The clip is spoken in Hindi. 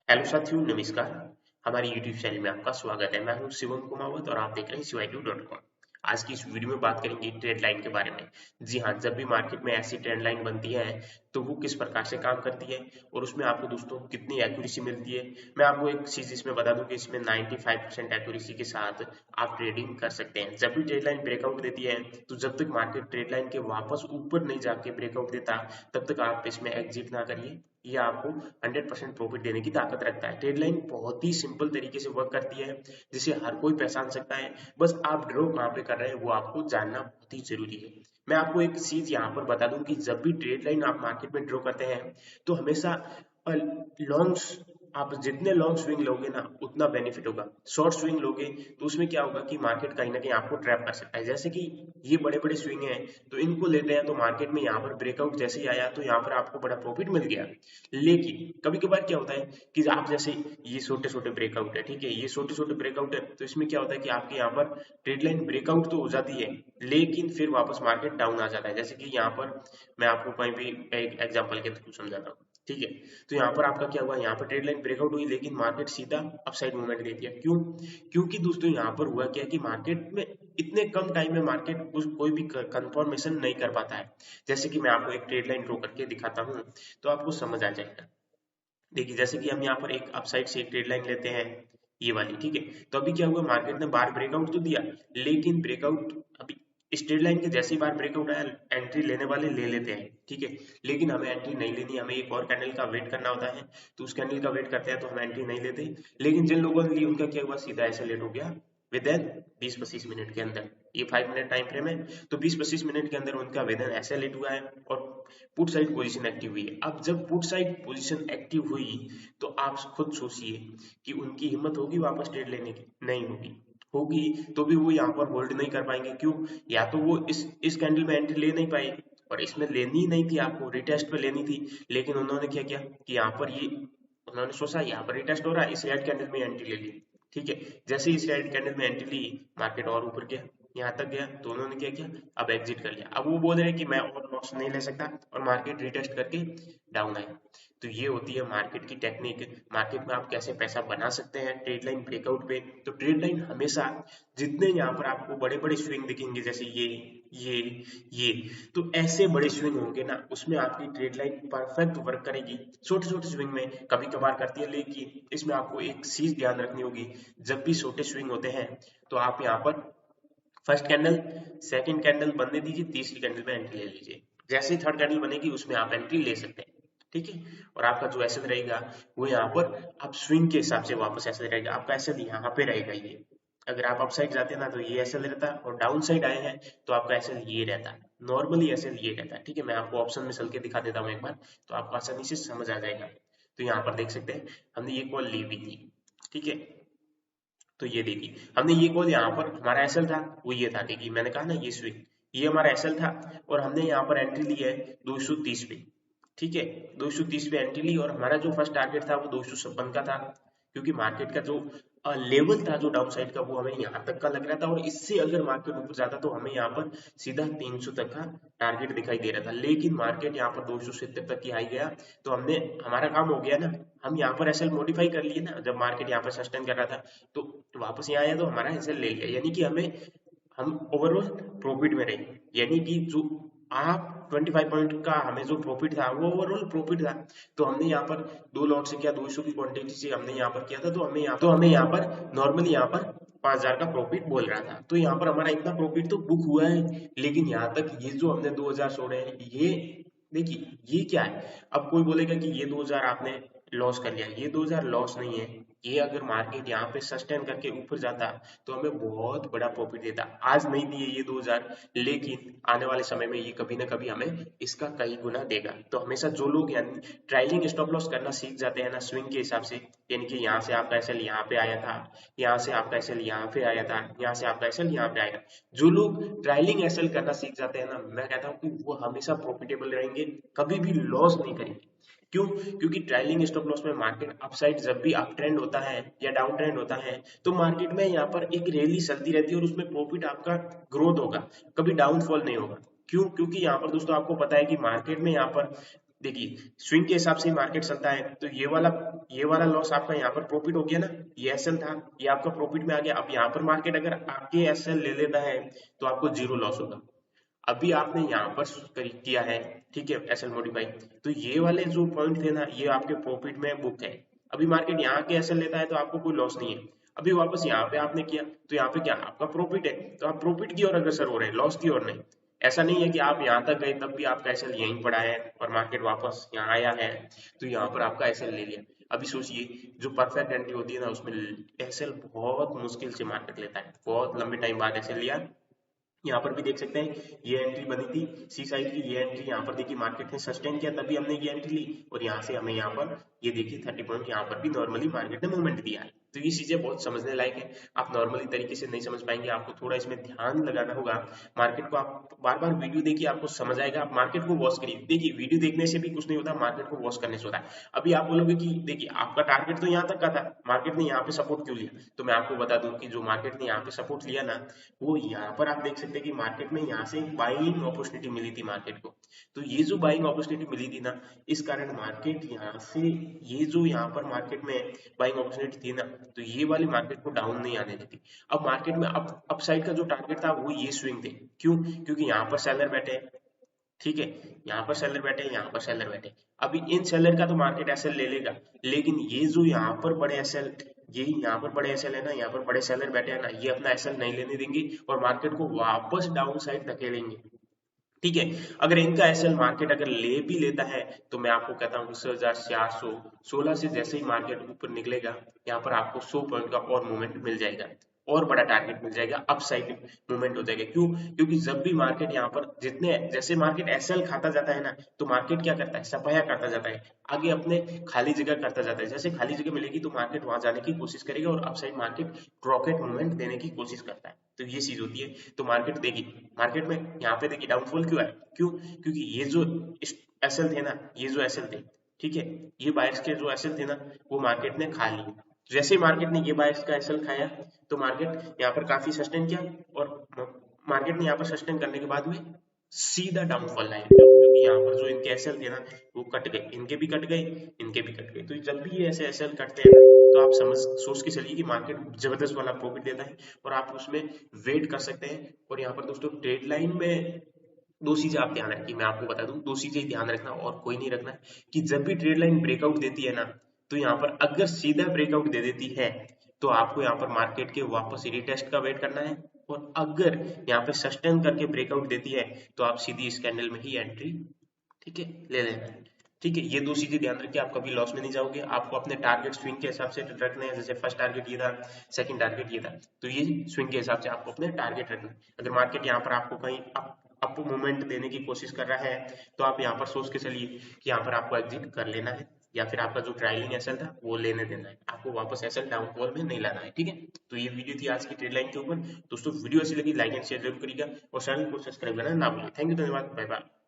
हेलो साथियों, नमस्कार। हमारी यूट्यूब चैनल में आपका स्वागत है। मैं हूं शिवम कुमावत और आप देख रहे हैं siwai2.com। आज की इस वीडियो में बात करेंगे ट्रेड लाइन के बारे में। जी हाँ, जब भी मार्केट में ऐसी ट्रेंड लाइन बनती है तो वो किस प्रकार से काम करती है और उसमें आपको दोस्तों कितनी एक्यूरेसी मिलती है। मैं आपको एक चीज इसमें बता दूं कि इसमें 95% एक्यूरेसी के साथ आप ट्रेडिंग कर सकते हैं। जब भी ट्रेड लाइन ब्रेकआउट देती है तो जब तक मार्केट ट्रेड लाइन के वापस ऊपर नहीं जाके ब्रेकआउट देता तब तक आप इसमें एग्जिट ना करिए। ये आपको 100% प्रॉफिट देने की ताकत रखता है। ट्रेड लाइन बहुत ही सिंपल तरीके से वर्क करती है जिसे हर कोई पहचान सकता है। बस आप ड्रॉ कहाँ पे कर रहे हैं वो आपको जानना बहुत ही जरूरी है। मैं आपको एक चीज यहाँ पर बता दूं कि जब भी ट्रेड लाइन आप मार्केट में ड्रॉ करते हैं तो हमेशा लॉन्ग्स आप जितने लॉन्ग स्विंग लोगे ना उतना बेनिफिट होगा। शॉर्ट स्विंग लोगे तो उसमें क्या होगा कि मार्केट कहीं ना कहीं आपको ट्रैप कर सकता है। जैसे कि ये बड़े बड़े स्विंग हैं तो इनको लेते हैं तो मार्केट में यहाँ पर ब्रेकआउट जैसे ही आया तो यहाँ पर आपको बड़ा प्रॉफिट मिल गया। लेकिन कभी कभार क्या होता है कि आप जैसे ये छोटे छोटे ब्रेकआउट है, ठीक है, ये छोटे छोटे ब्रेकआउट है तो इसमें क्या होता है कि आपके यहाँ पर ट्रेड लाइन ब्रेकआउट तो हो जाती है लेकिन फिर वापस मार्केट डाउन आ जाता है। जैसे कि यहाँ पर मैं आपको कहीं भी एक एग्जांपल के थ्रू समझाता हूँ, ठीक है। तो यहाँ पर आपका क्या हुआ, यहाँ पर ट्रेड लाइन ब्रेकआउट हुई लेकिन मार्केट सीधा अपसाइड मूवमेंट दे दिया। क्यों? क्योंकि दोस्तों यहाँ पर हुआ क्या कि मार्केट में इतने कम टाइम में मार्केट कोई भी कंफर्मेशन नहीं कर पाता है। जैसे कि मैं आपको एक ट्रेड लाइन ड्रॉ करके दिखाता हूँ तो आपको समझ आ जाएगा। देखिए, जैसे कि हम यहाँ पर एक अपसाइड से एक ट्रेड लाइन लेते हैं, ये वाली, ठीक है। तो अभी क्या हुआ, मार्केट ने बार ब्रेकआउट तो दिया लेकिन ब्रेकआउट अभी इस ट्रेड लाइन के जैसे ही बार ब्रेकआउट आया एंट्री लेने वाले ले लेते हैं, ठीक है। लेकिन हमें एंट्री नहीं लेनी, हमें एक और कैंडल का वेट करना होता है। तो उस कैंडल का वेट करते हैं तो हम एंट्री नहीं लेते। लेकिन जिन लोगों ने ली उनका क्या हुआ, सीधा ऐसे लेट हो गया विद इन 20-25 मिनट के अंदर। ये 5 मिनट टाइम फ्रेम है तो 20-25 मिनट के अंदर उनका विद इन ऐसे लेट हुआ है और पुट साइड पोजीशन एक्टिव हुई है। अब जब पुट साइड पोजीशन एक्टिव हुई तो आप खुद सोचिए कि उनकी हिम्मत होगी वापस ट्रेड लेने की? नहीं होगी। होगी तो भी वो यहाँ पर होल्ड नहीं कर पाएंगे। क्यों? या तो वो इस कैंडल में एंट्री ले नहीं पाए और इसमें लेनी ही नहीं थी, आपको रिटेस्ट पे लेनी थी। लेकिन उन्होंने क्या किया कि यहाँ पर ये उन्होंने सोचा यहाँ पर रिटेस्ट हो रहा है, इस रेड कैंडल में एंट्री ले ली, ठीक है। जैसे ही इस रेड कैंडल में एंट्री ली मार्केट और ऊपर गया, यहाँ तक गया तो उन्होंने क्या किया, अब एग्जिट कर लिया। अब वो बोल रहे हैं कि मैं और लॉस नहीं ले सकता और मार्केट रिटेस्ट करके डाउन आया। तो ये होती है मार्केट की टेक्निक। मार्केट में आप कैसे पैसा बना सकते हैं ट्रेड लाइन ब्रेकआउट पे। तो ट्रेड लाइन हमेशा जितने यहाँ पर आपको बड़े बड़े स्विंग दिखेंगे जैसे ये ये तो ऐसे बड़े स्विंग होंगे ना उसमें आपकी ट्रेड लाइन परफेक्ट वर्क करेगी। छोटे छोटे स्विंग में कभी कभार करती है लेकिन इसमें आपको एक चीज ध्यान रखनी होगी। जब भी छोटे स्विंग होते हैं तो आप यहाँ पर फर्स्ट कैंडल सेकंड कैंडल बनने दीजिए, तीसरी कैंडल में एंट्री ले लीजिए। जैसे ही थर्ड कैंडल बनेगी उसमें आप एंट्री ले सकते हैं, ठीक है। और आपका जो एसएल रहेगा वो यहाँ पर आप स्विंग के हिसाब से वापस एसएल रहेगा। आपका एसएल यहाँ पे रहेगा। ये अगर आप अप साइड जाते हैं ना तो ये एसएल रहता है और डाउन साइड आए हैं तो आपका एसएल ये रहता है। नॉर्मली एसएल ये रहता है, ठीक है। मैं आपको ऑप्शन में चल के दिखा देता हूँ एक बार तो आपको आसानी से समझ आ जाएगा। तो यहाँ पर देख सकते हैं हमने ये कॉल ली हुई थी, ठीक है। तो ये देखिए हमने ये कॉल यहाँ पर हमारा एसएल था वो ये था, देखिए मैंने कहा ना ये स्विंग ये हमारा एसएल था और हमने यहाँ पर एंट्री ली है 230 पे, ठीक है। 230 पे एंट्री ली और हमारा जो फर्स्ट टारगेट था वो 256 का था। क्योंकि मार्केट का जो लेवल था जो डाउन साइड का वो हमें यहाँ तक का लग रहा था और इससे अगर मार्केट ऊपर जाता तो हमें यहाँ पर सीधा 300 तक का टारगेट दिखाई दे रहा था। लेकिन मार्केट यहाँ पर 270 तक ही आई गया तो हमने हमारा काम हो गया ना। हम यहाँ पर एसएल मॉडिफाई कर लिए ना, जब मार्केट यहाँ पर सस्टेन कर रहा था तो वापस यहाँ आया तो हमारा एसएल ले लिया। यानी कि हम ओवरऑल प्रॉफिट में रहे। यानी कि जो आप 25 पॉइंट का हमें जो प्रॉफिट था वो ओवरऑल प्रॉफिट था। तो हमने यहाँ पर 2 लॉट से किया, 200 की क्वांटिटी से हमने यहाँ पर किया था तो हमें यहाँ पर नॉर्मली यहाँ पर 5,000 का प्रॉफिट बोल रहा था। तो यहाँ पर हमारा इतना प्रॉफिट तो बुक हुआ है। लेकिन यहाँ तक ये जो हमने 2,000 छोड़े हैं ये देखिए ये क्या है। अब कोई बोलेगा कि ये 2,000 आपने लॉस कर लिया, ये 2,000 लॉस नहीं है। ये अगर मार्केट यहाँ पे सस्टेन करके ऊपर जाता तो हमें बहुत बड़ा प्रॉफिट देता। आज नहीं दिए ये 2,000 लेकिन आने वाले समय में ये कभी ना कभी हमें इसका कई गुना देगा। तो हमेशा जो लोग यानी ट्रायलिंग स्टॉप लॉस करना सीख जाते हैं ना स्विंग के हिसाब से, यानी कि यहाँ से आपका एसएल यहाँ पे आया था, यहाँ से आपका एसएल यहाँ पे आया था, यहाँ से आपका एसएल यहाँ पे आया। जो लोग ट्रायलिंग एसएल करना सीख जाते हैं ना मैं कहता हूँ कि वो हमेशा प्रॉफिटेबल रहेंगे, कभी भी लॉस नहीं करेंगे। क्यों? क्योंकि ट्रायलिंग स्टॉप लॉस में मार्केट अपसाइड जब भी अप ट्रेंड होता है या डाउन ट्रेंड होता है तो मार्केट में यहाँ पर एक रैली चलती रहती है और उसमें प्रॉफिट आपका ग्रोथ होगा, कभी डाउनफॉल नहीं होगा। क्यों? क्योंकि यहाँ पर दोस्तों आपको पता है कि मार्केट में यहाँ पर देखिए स्विंग के हिसाब से ही मार्केट चलता है, तो ये वाला लॉस आपका यहाँ पर प्रॉफिट हो गया ना, ये एसएल था, ये आपका प्रॉफिट में आ गया। अब यहाँ पर मार्केट अगर आपके एसएल ले लेता है तो आपको जीरो लॉस होगा। अभी आपने यहाँ पर किया है, ठीक है, एसएल मॉडिफाई, तो ये वाले जो पॉइंट थे ना ये आपके प्रॉफिट में बुक है। अभी मार्केट यहाँ के एसएल लेता है तो आपको कोई लॉस नहीं है। अभी वापस यहाँ पे आपने किया तो यहाँ पे क्या आपका प्रॉफिट है, तो आप प्रॉफिट की ओर अग्रसर हो रहे हैं, लॉस की ओर नहीं। ऐसा नहीं है कि आप यहाँ तक गए तब भी आपका एसएल यहीं पड़ा है और मार्केट वापस यहाँ आया है तो यहाँ पर आपका एसएल ले लिया। अभी सोचिए जो परफेक्ट एंट्री होती है ना उसमें एसएल बहुत मुश्किल से मार्केट लेता है, बहुत लंबे टाइम बाद एसएल लिया। यहाँ पर भी देख सकते हैं ये एंट्री बनी थी सी साइड की, ये एंट्री यहाँ पर देखिए मार्केट ने सस्टेन किया तभी हमने ये एंट्री ली, और यहाँ से हमें यहाँ पर ये देखिए 30 पॉइंट यहाँ पर भी नॉर्मली मार्केट ने मूवमेंट दिया है। तो ये चीजें बहुत समझने लायक है, आप नॉर्मली तरीके से नहीं समझ पाएंगे, आपको थोड़ा इसमें ध्यान लगाना होगा। मार्केट को आप बार बार वीडियो देखिए, आपको समझ आएगा। आप मार्केट को वॉच करिए, देखिए वीडियो देखने से भी कुछ नहीं होता, मार्केट को वॉच करने से होता है। अभी आप बोलोगे कि देखिए आपका टारगेट तो यहाँ तक का था, मार्केट ने यहाँ पे सपोर्ट क्यों लिया, तो मैं आपको बता दूं कि जो मार्केट ने यहाँ पे सपोर्ट लिया ना, वो यहाँ पर आप देख सकते हैं कि मार्केट में यहाँ से एक बाइंग अपॉर्चुनिटी मिली थी मार्केट को। तो ये जो बाइंग अपॉर्चुनिटी मिली थी ना, इस कारण मार्केट यहाँ से, ये जो यहाँ पर मार्केट में बाइंग अपॉर्चुनिटी थी ना, तो ये वाली मार्केट को डाउन नहीं आने देती। अब मार्केट में अपसाइड का जो टारगेट था वो ये स्विंग थे, क्यों, क्योंकि यहाँ पर सेलर बैठे हैं, ठीक है, यहाँ पर सेलर बैठे हैं, यहाँ पर सेलर बैठे हैं। अभी इन सेलर का तो मार्केट एसएल ले लेगा, लेकिन ये जो यहाँ पर बड़े एसएल, ये यहाँ पर बड़े एसएल है ना, यहाँ पर बड़े सेलर बैठे हैं ना, ये अपना एसएल नहीं लेने देंगे और मार्केट को वापस डाउन साइड धकेलेंगे, ठीक है। अगर इनका एसएल मार्केट अगर ले भी लेता है तो मैं आपको कहता हूँ 10,416 से जैसे ही मार्केट ऊपर निकलेगा, यहाँ पर आपको 100 पॉइंट का और मूवमेंट मिल जाएगा, और बड़ा टारगेट मिल जाएगा, अपसाइड मूवमेंट हो जाएगा। क्यों, क्योंकि जब भी मार्केट यहाँ पर जितने जैसे मार्केट एसएल खाता जाता है ना, तो मार्केट क्या करता है, सफाया करता जाता है, आगे अपने खाली जगह करता जाता है। जैसे खाली जगह मिलेगी तो मार्केट वहां जाने की कोशिश करेगा और अपसाइड मार्केट रॉकेट मूवमेंट देने की कोशिश करता है। तो ये चीज होती है। तो मार्केट देगी, मार्केट में यहाँ पे देखिए डाउनफॉल क्यों है, क्यों, क्योंकि ये जो एसएल थे ना, ये जो एसएल थे, ठीक है, ये बायर्स के जो एसएल थे ना वो मार्केट ने खा लिए। जैसे ही मार्केट ने ये बायर्स का एसएल खाया तो मार्केट यहाँ पर काफी सस्टेन किया, और मार्केट ने यहाँ पर सस्टेन करने के बाद में सीधा डाउनफॉल लाया, क्योंकि यहाँ पर जो इनके एसएल थे ना वो कट गए, इनके भी कट गए, इनके भी कट गए। तो जब भी ये ऐसे एसएल कटते हैं तो आप समझ सोच के चलिए कि मार्केट जबरदस्त वाला प्रॉफिट देता है और आप उसमें वेट कर सकते हैं। और यहाँ पर दोस्तों ट्रेड लाइन में दो चीजें आप ध्यान रखिए, मैं आपको बता दूं, दो चीजें ही ध्यान रखना और कोई नहीं रखना है, कि जब भी ट्रेड लाइन ब्रेकआउट देती है ना, तो यहाँ पर अगर सीधा ब्रेकआउट दे देती है तो आपको यहाँ पर मार्केट के वापस रिटेस्ट का वेट करना है, और अगर यहाँ पे सस्टेन करके ब्रेकआउट देती है तो आप सीधी इस कैंडल में ही एंट्री, ठीक है, ले लेना है। ठीक है, ये दो चीजें ध्यान रखिए, आप कभी लॉस में नहीं जाओगे। आपको अपने टारगेट स्विंग के हिसाब से रखने हैं, जैसे फर्स्ट टारगेट ये था, सेकंड टारगेट ये था, तो ये स्विंग के हिसाब से आपको अपने टारगेट रखना है। अगर मार्केट यहाँ पर आपको कहीं अप मूवमेंट देने की कोशिश कर रहा है तो आप यहाँ पर सोच के चलिए कि यहाँ पर आपको एग्जिट कर लेना है, या फिर आपका जो ट्रायलिंग एसएल था वो लेने देना है, आपको वापस एसएल डाउनफॉल में नहीं लाना है, ठीक है। तो ये वीडियो थी आज की ट्रेड लाइन के ऊपर। दोस्तों वीडियो अच्छी लगी लाइक एंड शेयर जरूर करिएगा और चैनल को सब्सक्राइब करना ना भूलिए। थैंक यू, धन्यवाद, बाय बाय।